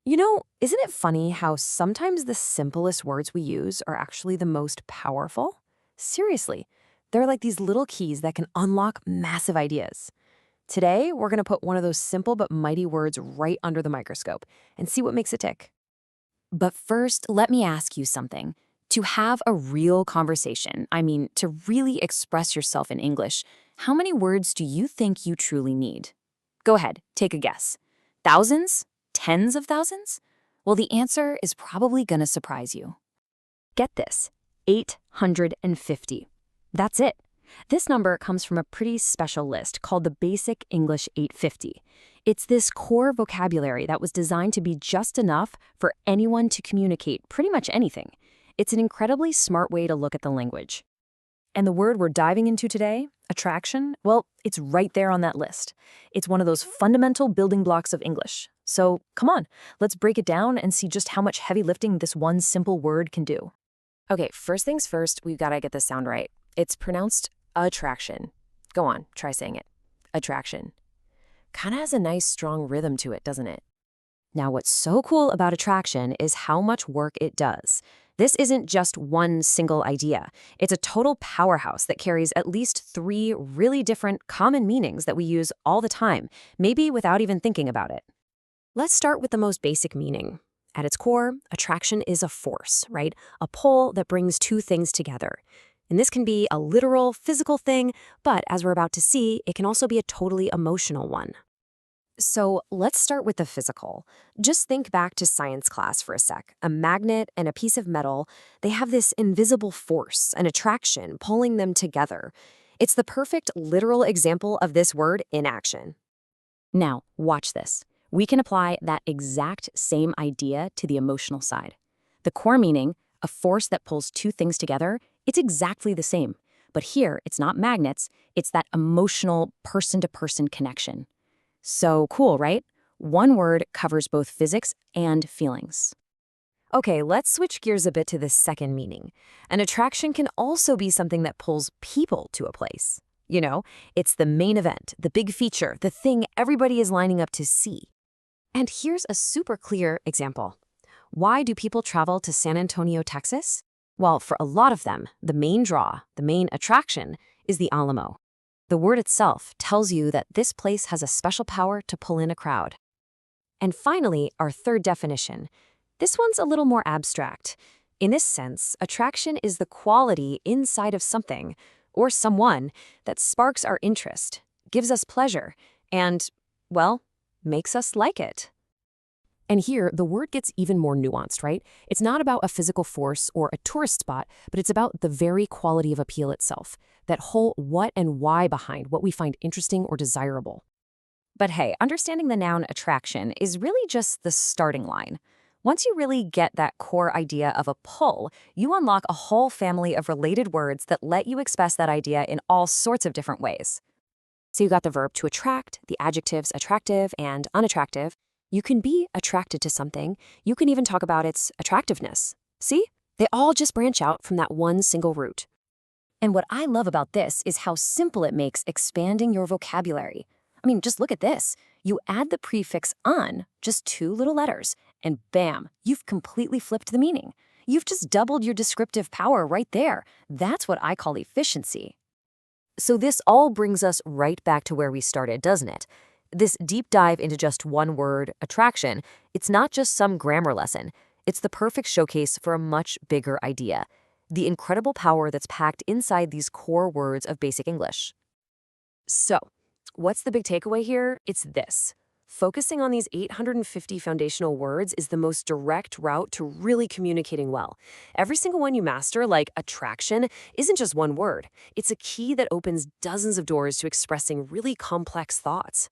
Isn't it funny how sometimes the simplest words we use are actually the most powerful? Seriously, they're like these little keys that can unlock massive ideas. Today, we're going to put one of those simple but mighty words right under the microscope and see what makes it tick. But first, let me ask you something. To have a real conversation, to really express yourself in English, how many words do you think you truly need? Go ahead, take a guess. Thousands? Tens of thousands? Well, the answer is probably gonna surprise you. Get this, 850. That's it. This number comes from a pretty special list called the Basic English 850. It's this core vocabulary that was designed to be just enough for anyone to communicate pretty much anything. It's an incredibly smart way to look at the language. And the word we're diving into today, attraction, well, it's right there on that list. It's one of those fundamental building blocks of English. So come on, let's break it down and see just how much heavy lifting this one simple word can do. Okay, first things first, we've got to get the sound right. It's pronounced attraction. Go on, try saying it. Attraction. Kind of has a nice, strong rhythm to it, doesn't it? Now, what's so cool about attraction is how much work it does. This isn't just one single idea. It's a total powerhouse that carries at least 3 really different common meanings that we use all the time, maybe without even thinking about it. Let's start with the most basic meaning. At its core, attraction is a force, right? A pull that brings 2 things together. And this can be a literal, physical thing, but as we're about to see, it can also be a totally emotional one. So let's start with the physical. Just think back to science class for a sec. A magnet and a piece of metal, they have this invisible force, an attraction, pulling them together. It's the perfect literal example of this word in action. Now, watch this. We can apply that exact same idea to the emotional side. The core meaning, a force that pulls 2 things together, it's exactly the same. But here, it's not magnets, it's that emotional person-to-person connection. So cool, right? One word covers both physics and feelings. Okay, let's switch gears a bit to this second meaning. An attraction can also be something that pulls people to a place. It's the main event, the big feature, the thing everybody is lining up to see. And here's a super clear example. Why do people travel to San Antonio, Texas? Well, for a lot of them, the main draw, the main attraction, is the Alamo. The word itself tells you that this place has a special power to pull in a crowd. And finally, our third definition. This one's a little more abstract. In this sense, attraction is the quality inside of something, or someone, that sparks our interest, gives us pleasure, and, well, makes us like it. And here, the word gets even more nuanced, right? It's not about a physical force or a tourist spot, but it's about the very quality of appeal itself, that whole what and why behind what we find interesting or desirable. But hey, understanding the noun attraction is really just the starting line. Once you really get that core idea of a pull, you unlock a whole family of related words that let you express that idea in all sorts of different ways. So you got the verb to attract, the adjectives attractive and unattractive. You can be attracted to something. You can even talk about its attractiveness. See? They all just branch out from that one single root. And what I love about this is how simple it makes expanding your vocabulary. Just look at this. You add the prefix on, just 2 little letters, and bam, you've completely flipped the meaning. You've just doubled your descriptive power right there. That's what I call efficiency. So this all brings us right back to where we started, doesn't it? This deep dive into just one word, attraction, it's not just some grammar lesson. It's the perfect showcase for a much bigger idea, the incredible power that's packed inside these core words of basic English. So, what's the big takeaway here? It's this. Focusing on these 850 foundational words is the most direct route to really communicating well. Every single one you master, like attraction, isn't just one word. It's a key that opens dozens of doors to expressing really complex thoughts.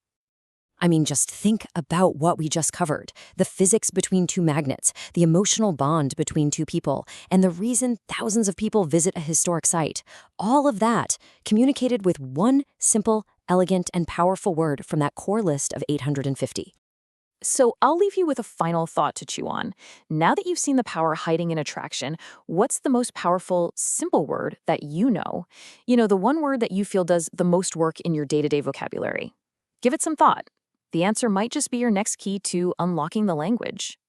Just think about what we just covered. The physics between 2 magnets, the emotional bond between 2 people, and the reason thousands of people visit a historic site. All of that communicated with one simple, elegant, and powerful word from that core list of 850. So I'll leave you with a final thought to chew on. Now that you've seen the power hiding in attraction, what's the most powerful, simple word that you know? The one word that you feel does the most work in your day-to-day vocabulary. Give it some thought. The answer might just be your next key to unlocking the language.